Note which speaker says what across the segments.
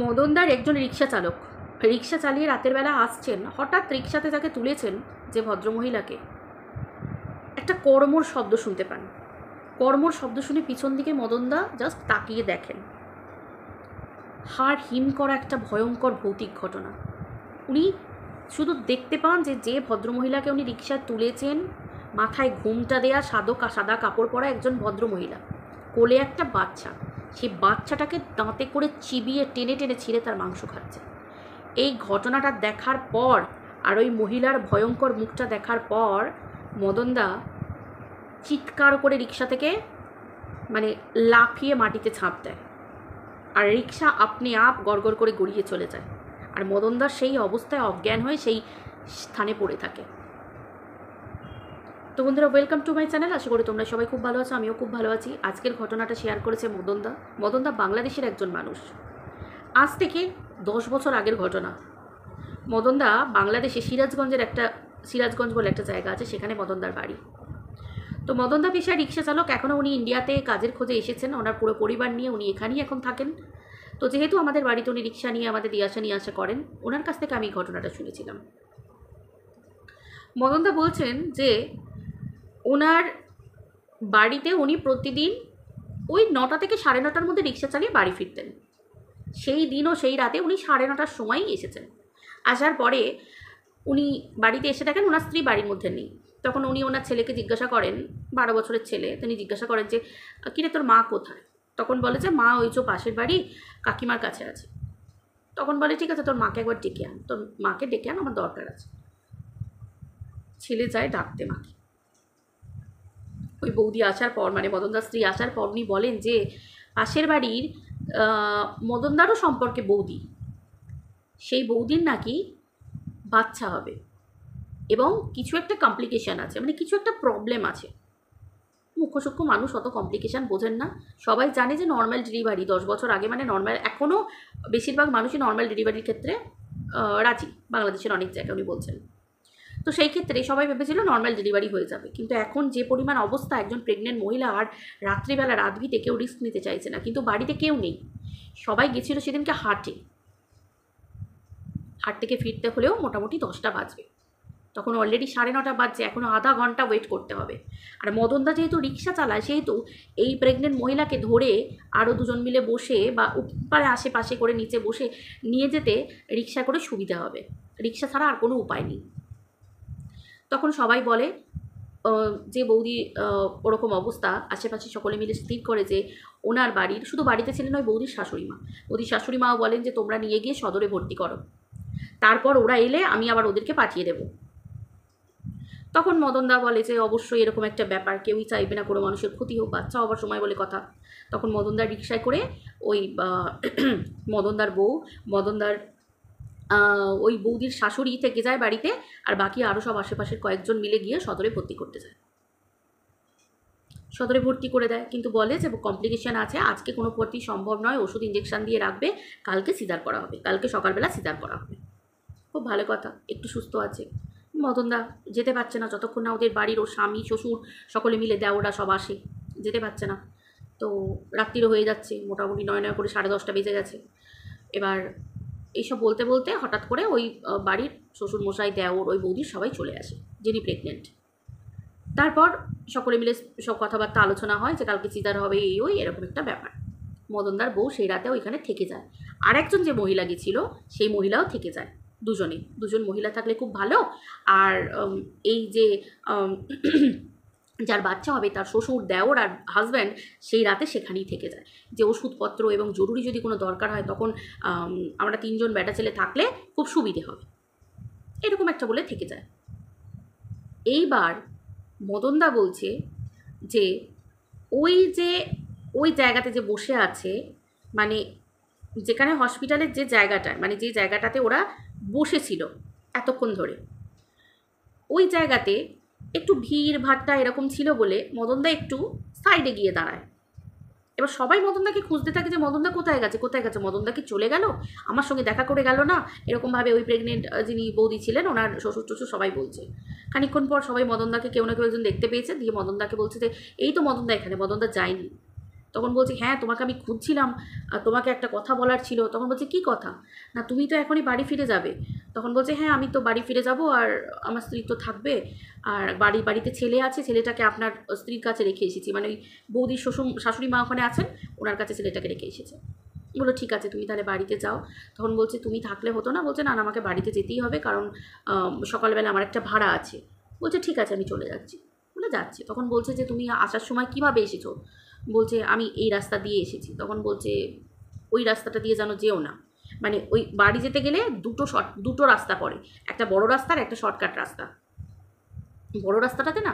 Speaker 1: মদনদার একজন রিক্সা চালক রিক্সা চালিয়ে রাতের বেলা আসছেন, হঠাৎ রিক্সাতে যাকে তুলেছেন যে ভদ্রমহিলাকে, একটা কর্মর শব্দ শুনতে পান। কর্মর শব্দ শুনে পিছন দিকে মদনদা জাস্ট তাকিয়ে দেখেন, হাড় হিম করা একটা ভয়ঙ্কর ভৌতিক ঘটনা। উনি শুধু দেখতে পান যে যে ভদ্রমহিলাকে উনি রিক্সায় তুলেছেন, মাথায় ঘুমটা দেয়া সাদা কাপড় পরা একজন ভদ্রমহিলা, কোলে একটা বাচ্চা, সেই বাচ্চাটাকে দাঁতে করে চিবিয়ে টেনে টেনে ছিঁড়ে তার মাংস খাচ্ছে। এই ঘটনাটা দেখার পর আর ওই মহিলার ভয়ঙ্কর মুখটা দেখার পর মদনদা চিৎকার করে রিক্সা থেকে লাফিয়ে মাটিতে ঝাঁপ দেয়, আর রিক্সা আপনি আপ গড়গড় করে গড়িয়ে চলে যায়, আর মদনদার সেই অবস্থায় অজ্ঞান হয়ে সেই স্থানে পড়ে থাকে। তো বন্ধুরা, ওয়েলকাম টু মাই চ্যানেল। আশা করি তোমরা সবাই খুব ভালো আছো, আমিও খুব ভালো আছি। আজকের ঘটনাটা শেয়ার করেছে মদনদা বাংলাদেশের একজন মানুষ। আজ থেকে 10 বছর আগের ঘটনা। মদনদা বাংলাদেশে সিরাজগঞ্জ বলে একটা জায়গা আছে, সেখানে মদনদার বাড়ি। তো মদনদা পেশায় রিক্সা চালক। এখনও উনি ইন্ডিয়াতে কাজের খোঁজে এসেছেন, ওনার পুরো পরিবার নিয়ে উনি এখানেই এখন থাকেন। তো যেহেতু আমাদের বাড়িতে উনি রিক্সা নিয়ে আমাদের নিয়ে আসা করেন, ওনার কাছ থেকে আমি ঘটনাটা শুনেছিলাম। মদনদা বলছেন যে ওনার বাড়িতে উনি প্রতিদিন ওই 9টা থেকে 9:30টার মধ্যে রিক্সা চালিয়ে বাড়ি ফিরতেন। সেই দিনও সেই রাতে উনি 9:30টার সময়ই এসেছেন। আসার পরে উনি বাড়িতে এসে দেখেন ওনার স্ত্রী বাড়ির মধ্যে নেই। তখন উনি ওনার ছেলেকে জিজ্ঞাসা করেন, 12 বছরের ছেলে, তিনি জিজ্ঞাসা করেন যে কিরে তোর মা কোথায়? তখন বলে যে মা ওই যে পাশের বাড়ি কাকিমার কাছে আছে। তখন বলে ঠিক আছে, তোর মাকে একবার ডেকে আন, তোর মাকে ডেকে আন, আমার দরকার আছে। ছেলে যায় ডাকতে মাকে। ওই বৌদি আসার পর, মদনদার স্ত্রী আসার পর উনি বলেন যে পাশের বাড়ির মদনদারও সম্পর্কে বৌদি, সেই বৌদির নাকি বাচ্চা হবে এবং কিছু একটা কমপ্লিকেশান আছে, কিছু একটা প্রবলেম আছে। মুখ্যসূক্ষ্ম মানুষ অত কমপ্লিকেশান বোঝেন না। সবাই জানে যে নর্মাল ডেলিভারি 10 বছর আগে নর্মাল, এখনও বেশিরভাগ মানুষই নর্মাল ডেলিভারির ক্ষেত্রে রাজি, বাংলাদেশের অনেক জায়গায় উনি বলছেন। তো সেই ক্ষেত্রে সবাই ভেবেছিল নর্মাল ডেলিভারি হয়ে যাবে, কিন্তু এখন যে পরিমাণ অবস্থা, একজন প্রেগনেন্ট মহিলা আর রাত্রিবেলা রাতবিতে কেউ রিস্ক নিতে চাইছে না, কিন্তু বাড়িতে কেউ নেই। সবাই গেছিল সেদিনকে হাট থেকে ফিরতে হলেও মোটামুটি 10টা বাজবে। তখন অলরেডি 9:30 বাজছে, এখনও আধা ঘন্টা ওয়েট করতে হবে। আর মদনদা যেহেতু রিক্সা চালায়, সেহেতু এই প্রেগনেন্ট মহিলাকে ধরে আরও দুজন মিলে বসে বা উপরে আশেপাশে করে নিচে বসে নিয়ে যেতে রিক্সা করে সুবিধা হবে, রিক্সা ছাড়া আর কোনো উপায় নেই। তখন সবাই বলে, যে বৌদি ওরকম অবস্থা, আশেপাশে সকলে মিলে স্থির করে যে ওনার বাড়ির, শুধু বাড়িতে ছিলেন ওই বৌদির শাশুড়ি মাও বলেন যে তোমরা নিয়ে গিয়ে সদরে ভর্তি করো, তারপর ওরা এলে আমি আবার ওদেরকে পাঠিয়ে দেব। তখন মদনদা বলে যে অবশ্যই এরকম একটা ব্যাপার, কেউই চাইবে না কোনো মানুষের ক্ষতি হোক, বাচ্চা হবার সময় বলে কথা। তখন মদনদার রিক্সায় করে ওই মদনদার ওই বৌদির শাশুড়ি থেকে যায় বাড়িতে, আর বাকি আরও সব আশেপাশের কয়েকজন মিলে গিয়ে সদরে ভর্তি করতে যায়। সদরে ভর্তি করে দেয়, কিন্তু বলে যে কমপ্লিকেশান আছে, আজকে কোনো ভর্তি সম্ভব নয়, ওষুধ ইঞ্জেকশান দিয়ে রাখবে, কালকে সিজার করা হবে, কালকে সকালবেলা সিজার করা হবে। খুব ভালো কথা, একটু সুস্থ আছে। মদনদা যেতে পারছে না যতক্ষণ না ওদের বাড়ির ওর স্বামী শ্বশুর সকলে মিলে দেওরা সব আসে, যেতে পারছে না। তো রাত্রিরও হয়ে যাচ্ছে, মোটামুটি 9 করে 10:30 বেজে গেছে। এবার এইসব বলতে বলতে হঠাৎ করে ওই বাড়ির শ্বশুরমশাই, দেওর, ওই বৌদির সবাই চলে আসে, যিনি প্রেগনেন্ট। তারপর সকলে মিলে সব কথাবার্তা আলোচনা হয় যে কালকে সিজার হবে, এরকম একটা ব্যাপার। মদনদার বউ সেই রাতে ওইখানে থেকে যায়, আর একজন যে মহিলা গেছিল সেই মহিলাও থেকে যায়। দুজন মহিলা থাকলে খুব ভালো। আর এই যে যার বাচ্চা হবে তার শ্বশুর, দেওর আর হাজব্যান্ড সেই রাতে সেখানেই থেকে যায়, যে ওষুধপত্র এবং জরুরি যদি কোনো দরকার হয় তখন আমরা 3 জন বেটা ছেলে থাকলে খুব সুবিধে হবে, এরকম একটা বলে থেকে যায়। এইবার মদনদা বলছে যে ওই জায়গাতে যে বসে আছে, যেখানে হসপিটালের যে জায়গাটা, যে জায়গাটাতে ওরা বসেছিল এতক্ষণ ধরে, ওই জায়গাতে একটু ভিড় ভাট্টা এরকম ছিল বলে মদনদা একটু সাইডে গিয়ে দাঁড়ায়। এবার সবাই মদনদাকে খুঁজতে থাকে যে মদনদা কোথায় গেছে, মদনদা কি চলে গেল, আমার সঙ্গে দেখা করে গেল না, এরকমভাবে ওই প্রেগনেন্ট যিনি বৌদি ছিলেন ওনার শ্বশুর টশুর সবাই বলছে। খানিকক্ষণ পর সবাই মদনদাকে কেউ না কেউ একজন দেখতে পেয়েছে, দিয়ে মদনদাকে বলছে যে এই তো মদনদা এখানে, মদনদা যায়নি। তখন বলছে হ্যাঁ তোমাকে আমি খুঁজছিলাম, তোমাকে একটা কথা বলার ছিল। তখন বলছে কী কথা? না তুমি তো এখনই বাড়ি ফিরে যাবে। তখন বলছে হ্যাঁ আমি তো বাড়ি ফিরে যাব, আর আমার স্ত্রী তো থাকবে, আর বাড়িতে ছেলে আছে, ছেলেটাকে আপনার স্ত্রীর কাছে রেখে এসেছি, মানে ওই বৌদির শাশুড়ি মা ওখানে আছেন, ওনার কাছে ছেলেটাকে রেখে এসেছে। বললো ঠিক আছে তুমি তাহলে বাড়িতে যাও। তখন বলছে তুমি থাকলে হতো না? বলছে না না আমাকে বাড়িতে যেতেই হবে, কারণ সকালবেলা আমার একটা ভাড়া আছে। বলছে ঠিক আছে আমি চলে যাচ্ছি। বলে যাচ্ছে। তখন বলছে যে তুমি আসার সময় কিভাবে এসেছো? বলছে আমি এই রাস্তা দিয়ে এসেছি। তখন বলছে ওই রাস্তাটা দিয়ে যেন যেও না, মানে ওই বাড়ি যেতে গেলে দুটো রাস্তা পড়ে, একটা বড় রাস্তা আর একটা শর্টকাট রাস্তা। বড় রাস্তাটাতে না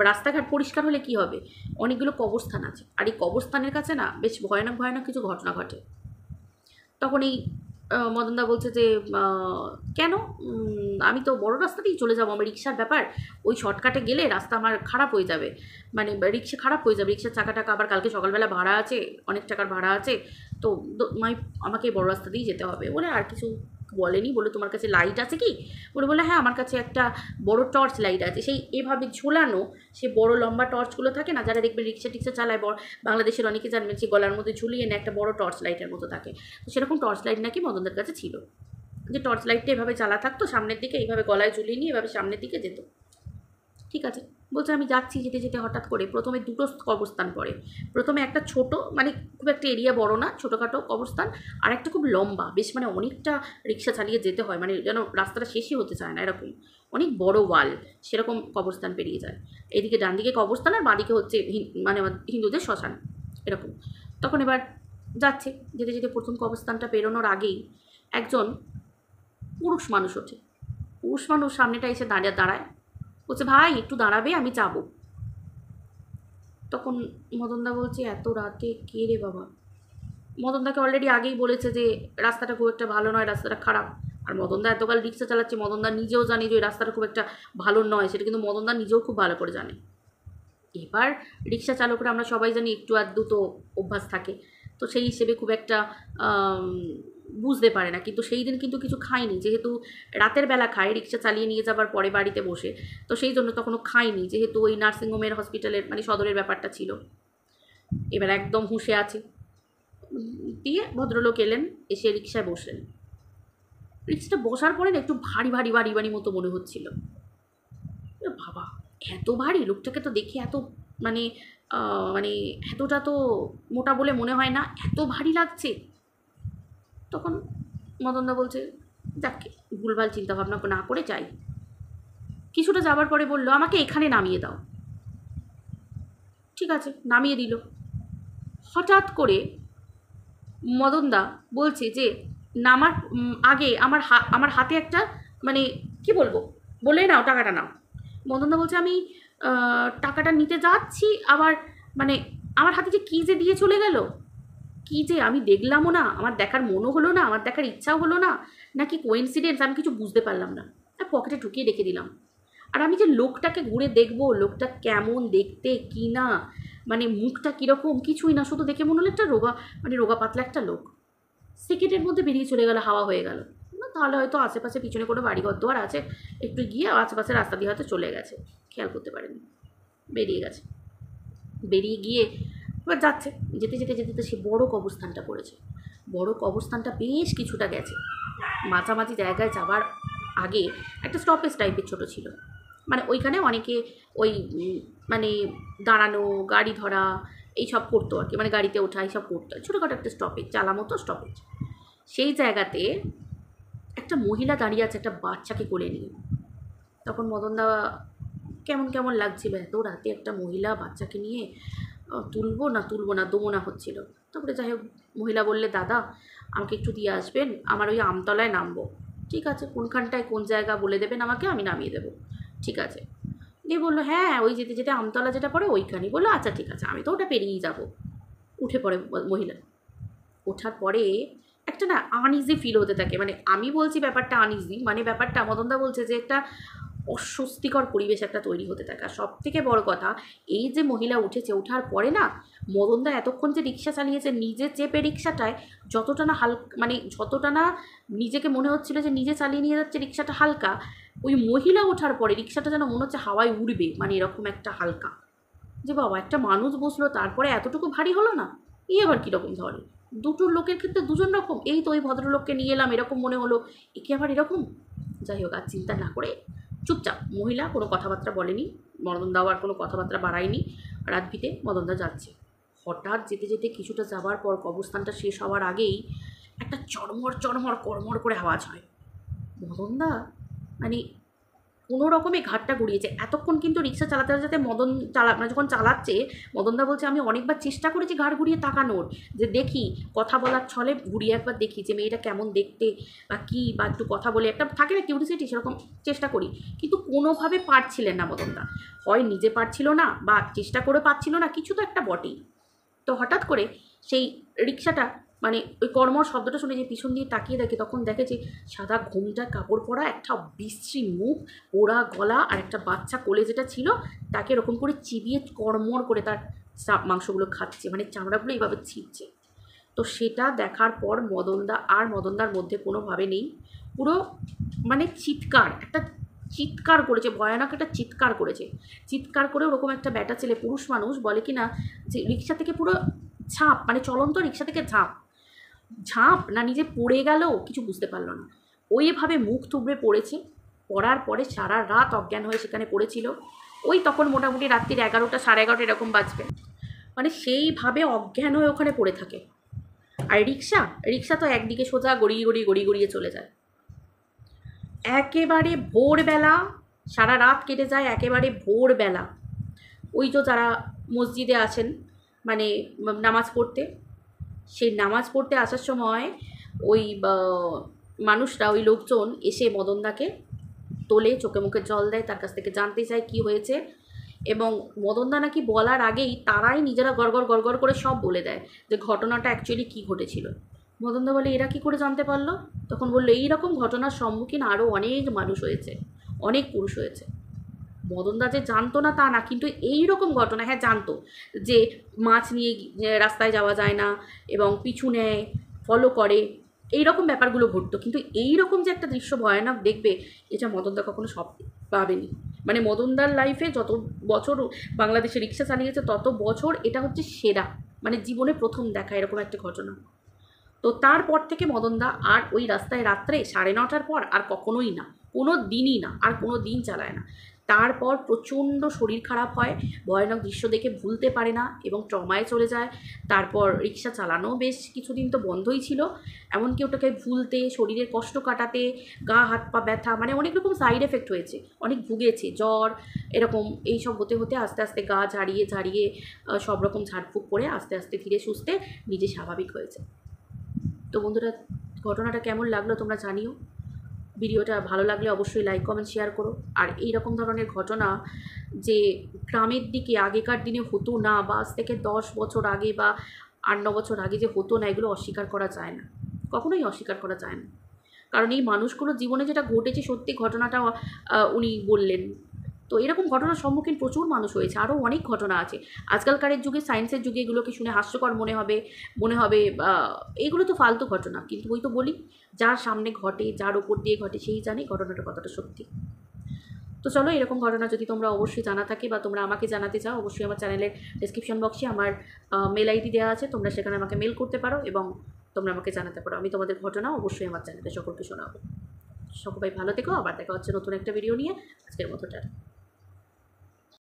Speaker 1: রাস্তাঘাট পরিষ্কার হলে কি হবে, অনেকগুলো কবরস্থান আছে, আর এই কবরস্থানের কাছে না বেশ ভয়ানক ভয়ানক কিছু ঘটনা ঘটে। তখন এই মদনদা বলছে যে কেন? আমি তো বড় রাস্তাতেই চলে যাবো, আমার রিক্সার ব্যাপার, ওই শর্টকাটে গেলে রাস্তা আমার খারাপ হয়ে যাবে, মানে রিক্সা খারাপ হয়ে যাবে, রিক্সার চাকা টাকা আবার কালকে সকালবেলা ভাড়া আছে, অনেক টাকার ভাড়া আছে, তো আমাকে বড় রাস্তা দিয়েই যেতে হবে। বলে আর কিছু বলেনি। বলে তোমার কাছে লাইট আছে কি? বলে হ্যাঁ আমার কাছে একটা বড় টর্চ লাইট আছে, সেই এভাবে ঝোলানো, সে বড় লম্বা টর্চগুলো থাকে না, যারা দেখবে রিক্সা টিক্সা চালায়, বাংলাদেশের অনেকে জানবেন, সে গলার মধ্যে ঝুলিয়ে না একটা বড় টর্চ লাইটের মতো থাকে। তো সেরকম টর্চ লাইট নাকি মদনদের কাছে ছিল, যে টর্চ লাইটটা এভাবে জ্বালা থাকতো সামনের দিকে, এইভাবে গলায় ঝুলিয়ে নিয়ে এভাবে সামনের দিকে যেত। ঠিক আছে বলছে আমি যাচ্ছি, যেতে যেতে হঠাৎ করে প্রথমে দুটো কবরস্থান পড়ে। প্রথমে একটা ছোট, মানে খুব একটা এরিয়া বড় না, ছোটোখাটো কবরস্থান, আর একটা খুব লম্বা, বেশ মানে অনেকটা রিক্সা চালিয়ে যেতে হয়, মানে যেন রাস্তাটা শেষই হতে চায় না, এরকম অনেক বড় ওয়াল, সেরকম কবরস্থান পেরিয়ে যায়। এদিকে ডান দিকে কবরস্থান আর বাঁদিকে হচ্ছে মানে হিন্দুদের শ্মশান, এরকম। তখন এবার যাচ্ছে, যেতে যেতে প্রথম কবরস্থানটা পেরোনোর আগেই একজন পুরুষ মানুষ ওঠে। পুরুষ মানুষ সামনেটা এসে দাঁড়ায়, বলছে ভাই একটু দাঁড়াবে, আমি যাব। তখন মদনদা বলছে এত রাতে কে রে বাবা? মদনদাকে অলরেডি আগেই বলেছে যে রাস্তাটা খুব একটা ভালো নয়, রাস্তাটা খারাপ। আর মদনদা এতকাল রিক্সা চালাচ্ছে, মদনদা নিজেও জানে যে ওই রাস্তাটা খুব একটা ভালো নয়, সেটা কিন্তু মদনদা নিজেও খুব ভালো করে জানে। এবার রিক্সা চালকরা আমরা সবাই জানি একটু আধটু তো অভ্যাস থাকে, তো সেই হিসেবে খুব একটা বুঝতে পারে না। কিন্তু সেই দিন কিন্তু কিছু খায়নি, যেহেতু রাতের বেলা খায় রিক্সা চালিয়ে নিয়ে যাবার পরে বাড়িতে বসে, তো সেই জন্য তখনও খায়নি, যেহেতু ওই নার্সিংহোমের হসপিটালের মানে সদরের ব্যাপারটা ছিল। এবার একদম হুঁশে আছে। দিয়ে ভদ্রলোক এলেন, এসে রিক্সায় বসলেন। রিক্সাটা বসার পরে না একটু ভারী ভারী ভারী ভারী মতো মনে হচ্ছিল। বাবা এত ভারী, লোকটাকে তো দেখে এত মানে মানে এতটা তো মোটা বলে মনে হয় না, এত ভারী লাগছে। তখন মদনদা বলছে যাকে ভুলভাল চিন্তাভাবনা না করে যাই। কিছুটা যাবার পরে বললো আমাকে এখানে নামিয়ে দাও। ঠিক আছে নামিয়ে দিল। হঠাৎ করে মদনদা বলছে যে নামার আগে আমার হাতে একটা, মানে কি বলবো, বলে নাও টাকাটা নাও। মদনদা বলছে আমি টাকাটা নিতে যাচ্ছি, আবার মানে আমার হাতে যে কী যে দিয়ে চলে গেল, কী যে আমি দেখলামও না, আমার দেখার মনও হলো না, আমার দেখার ইচ্ছাও হলো না, নাকি কোইন্সিডেন্স আমি কিছু বুঝতে পারলাম না, আর পকেটে ঢুকিয়ে রেখে দিলাম। আর আমি যে লোকটাকে ঘুরে দেখবো, লোকটা কেমন দেখতে কি না, মানে মুখটা কীরকম, কিছুই না, শুধু দেখে মনে হলো একটা রোগা পাতলা একটা লোক। সেকেন্ডের মধ্যে বেরিয়ে চলে গেল, হাওয়া হয়ে গেল। তাহলে হয়তো আশেপাশে পিছনে কোনো বাড়িঘর দোয়ার আছে, একটু গিয়ে আশেপাশে রাস্তা দিয়ে হয়তো চলে গেছে, খেয়াল করতে পারেনি, বেরিয়ে গেছে। বেরিয়ে গিয়ে এবার যাচ্ছে, যেতে যেতে যেতে যেতে সে বড় কবরস্থানটা পড়েছে। বড় কবরস্থানটা বেশ কিছুটা গেছে, মাঝামাঝি জায়গায় যাবার আগে একটা স্টপেজ টাইপের ছোটো ছিল, মানে ওইখানে অনেকে ওই মানে দাঁড়ানো, গাড়ি ধরা এইসব করতো আর কি, মানে গাড়িতে ওঠা এইসব করতো, ছোটোখাটো একটা স্টপেজ, চালা মতো স্টপেজ। সেই জায়গাতে একটা মহিলা দাঁড়িয়ে আছে একটা বাচ্চাকে কোলে নিয়ে। তখন মদনদা কেমন কেমন লাগছিল, এত রাতে একটা মহিলা বাচ্চাকে নিয়ে তুলবো না দমো না হচ্ছিল। তারপরে যাই হোক মহিলা বললে দাদা আমাকে একটু দিয়ে আসবেন, আমার ওই আমতলায় নামবো। ঠিক আছে কোনখানটায় কোন জায়গা বলে দেবেন আমাকে, আমি নামিয়ে দেবো। ঠিক আছে। দিয়ে বললো হ্যাঁ ওই যেতে যেতে আমতলা যেটা পড়ে ওইখানেই। বললো আচ্ছা ঠিক আছে, আমি তো ওটা পেরিয়েই যাবো। উঠে পড়ে মহিলা। ওঠার পরে একটা না আনইজি ফিল হতে থাকে, মানে আমি বলছি ব্যাপারটা আনইজি, মানে ব্যাপারটা মদনদা বলছে যে একটা অস্বস্তিকর পরিবেশ একটা তৈরি হতে থাকে। আর সব থেকে বড় কথা, এই যে মহিলা উঠেছে, ওঠার পরে না মদনদা এতক্ষণ যে রিক্সা চালিয়েছে নিজে চেপে রিক্সাটায়, যতটা না মানে যতটা না নিজেকে মনে হচ্ছিল যে নিজে চালিয়ে নিয়ে যাচ্ছে রিক্সাটা হালকা, ওই মহিলা ওঠার পরে রিক্সাটা যেন মনে হচ্ছে হাওয়ায় উড়বে, মানে এরকম একটা হালকা। যে বাবা একটা মানুষ বসলো তারপরে এতটুকু ভারী হলো না, এই আবার কীরকম ধরে, দুটো লোকের ক্ষেত্রে দুজন রকম, এই তো ওই ভদ্রলোককে নিয়ে এলাম এরকম মনে হলো, একে আবার এরকম। যাই হোক, আর চিন্তা না করে চুপচাপ মহিলা কোনো কথাবার্তা বলেনি, মদনদাও আর কোনো কথাবার্তা বাড়ায়নি। রাতভিতে মদনদা যাচ্ছে। হঠাৎ যেতে যেতে কিছুটা যাবার পর কবরস্থানটা শেষ হওয়ার আগেই একটা চড়মড় চড়মড় কড়মড় করে আওয়াজ হয়। মদনদা মানে কোনো রকমে ঘাটটা ঘুরিয়েছে। এতক্ষণ কিন্তু রিক্সা চালাতে চালাতে মানে যখন চালাচ্ছে, মদনদা বলছে আমি অনেকবার চেষ্টা করেছি ঘাড় ঘুরিয়ে তাকানোর, যে দেখি কথা বলার ছলে ঘুরিয়ে একবার দেখি যে মেয়েটা কেমন দেখতে বা কী, বা একটু কথা বলে একটা থাকে না কিউরিসিটি, সেরকম চেষ্টা করি, কিন্তু কোনোভাবে পারছিলেন না মদনদা। হয় নিজে পারছিল না বা চেষ্টা করে পারছিল না, কিছু তো একটা বটেই। তো হঠাৎ করে সেই রিক্সাটা মানে ওই কর্মর শব্দটা শুনে যে পিছন দিয়ে তাকিয়ে দেখে, তখন দেখে যে সাদা ঘোমটা কাপড় পরা একটা বিশ্রী মুখ, পোড়া গলা, আর একটা বাচ্চা কোলে যেটা ছিল তাকে এরকম করে চিবিয়ে কড়মড় করে তার মাংসগুলো খাচ্ছে, মানে চামড়াগুলো এইভাবে ছিঁড়ছে। তো সেটা দেখার পর মদনদার মধ্যে কোনোভাবে নেই, পুরো মানে চিৎকার করেছে, ভয়ানক একটা চিৎকার করেছে। চিৎকার করে ওরকম একটা ব্যাটা ছেলে, পুরুষ মানুষ, বলে কি না যে রিক্সা থেকে পুরো ঝাঁপ, মানে চলন্ত রিক্সা থেকে ঝাঁপ না নিজে পড়ে গেল কিছু বুঝতে পারলো না, ওইভাবে মুখ থুবড়ে পড়েছে। পড়ার পরে সারা রাত অজ্ঞান হয়ে সেখানে পড়েছিল। ওই তখন মোটামুটি রাত্রির 11টা 11:30 এরকম বাজবে, মানে সেইভাবে অজ্ঞান হয়ে ওখানে পড়ে থাকে। আর রিক্সা তো একদিকে সোজা গড়িয়ে চলে যায়। একেবারে ভোরবেলা, সারা রাত কেটে যায় একেবারে ভোরবেলা। ওই যে যারা মসজিদে আছেন মানে নামাজ পড়তে, সেই নামাজ পড়তে আসার সময় ওই মানুষরা, ওই লোকজন এসে মদনদাকে তোলে, চোখে মুখে জল দেয়, তার কাছ থেকে জানতে চায় কী হয়েছে। এবং মদনদা নাকি বলার আগেই তারাই নিজেরা গড়গড় করে সব বলে দেয় যে ঘটনাটা অ্যাকচুয়ালি কী ঘটেছিল। মদনদা বলে এরা কী করে জানতে পারলো? তখন বললো এইরকম ঘটনার সম্মুখীন আরও অনেক মানুষ হয়েছে, অনেক পুরুষ হয়েছে। মদনদা যে জানতো না তা না, কিন্তু এই রকম ঘটনা হ্যাঁ জানতো, যে মাছ নিয়ে রাস্তায় যাওয়া যায় না এবং পিছু নেয়, ফলো করে, এই রকম ব্যাপারগুলো ঘটতো। কিন্তু এই রকম যে একটা দৃশ্য ভয়ানক দেখবে, এটা মদনদা কখনো ভাবেনি। মানে মদনদার লাইফে যত বছর বাংলাদেশে রিক্সা চালিয়েছে তত বছর এটা হচ্ছে সেরা, মানে জীবনে প্রথম দেখা এরকম একটা ঘটনা। তো তারপর থেকে মদনদা আর ওই রাস্তায় রাত্রে 9:30টার পর আর কখনোই না, কোনো দিনই না, আর কোনো দিন চালায় না। তারপর প্রচণ্ড শরীর খারাপ হয়, ভয়ানক দৃশ্য দেখে ভুলতে পারে না এবং ট্রমায় চলে যায়। তারপর রিক্সা চালানো বেশ কিছুদিন তো বন্ধই ছিল, এমনকি ওটাকে ভুলতে, শরীরের কষ্ট কাটাতে, গা হাত পা ব্যথা, মানে অনেক রকম সাইড এফেক্ট হয়েছে, অনেক ভুগেছে, জ্বর এরকম এইসব হতে হতে আস্তে আস্তে গা ঝাড়িয়ে সব রকম ঝাড়ফুঁক করে আস্তে আস্তে ধীরে সুস্থে নিজে স্বাভাবিক হয়েছে। তো বন্ধুরা, ঘটনাটা কেমন লাগলো তোমরা জানিও। ভিডিওটা ভালো লাগলে অবশ্যই লাইক কমেন্ট শেয়ার করো। আর এই রকম ধরনের ঘটনা যে গ্রামের দিকে আগেকার দিনে হতো না, বা আজ থেকে 10 বছর আগে বা 8-9 বছর আগে যে হতো না, এগুলো অস্বীকার করা যায় না, কখনোই অস্বীকার করা যায় না। কারণ এই মানুষগুলোর জীবনে যেটা ঘটেছে সত্যি ঘটনাটা উনি বললেন। তো এরকম ঘটনার সম্মুখীন প্রচুর মানুষ হয়েছে, আরও অনেক ঘটনা আছে। আজকালকারের যুগে, সায়েন্সের যুগে এগুলোকে শুনে হাস্যকর মনে হবে এইগুলো তো ফালতু ঘটনা, কিন্তু ওই তো বলি, যার সামনে ঘটে, যার ওপর দিয়ে ঘটে, সেই জানে ঘটনাটা কতটা সত্যি। তো চলো, এরকম ঘটনা যদি তোমরা অবশ্যই জানা থাকে বা তোমরা আমাকে জানাতে চাও, অবশ্যই আমার চ্যানেলের ডেসক্রিপশন বক্সে আমার মেল আইডি দেওয়া আছে, তোমরা সেখানে আমাকে মেল করতে পারো এবং তোমরা আমাকে জানাতে পারো। আমি তোমাদের ঘটনা অবশ্যই আমার চ্যানেলে সকলকে শোনাবো। সবাই ভালো থেকো, আবার দেখা হচ্ছে নতুন একটা ভিডিও নিয়ে। আজকের মতো টাটা।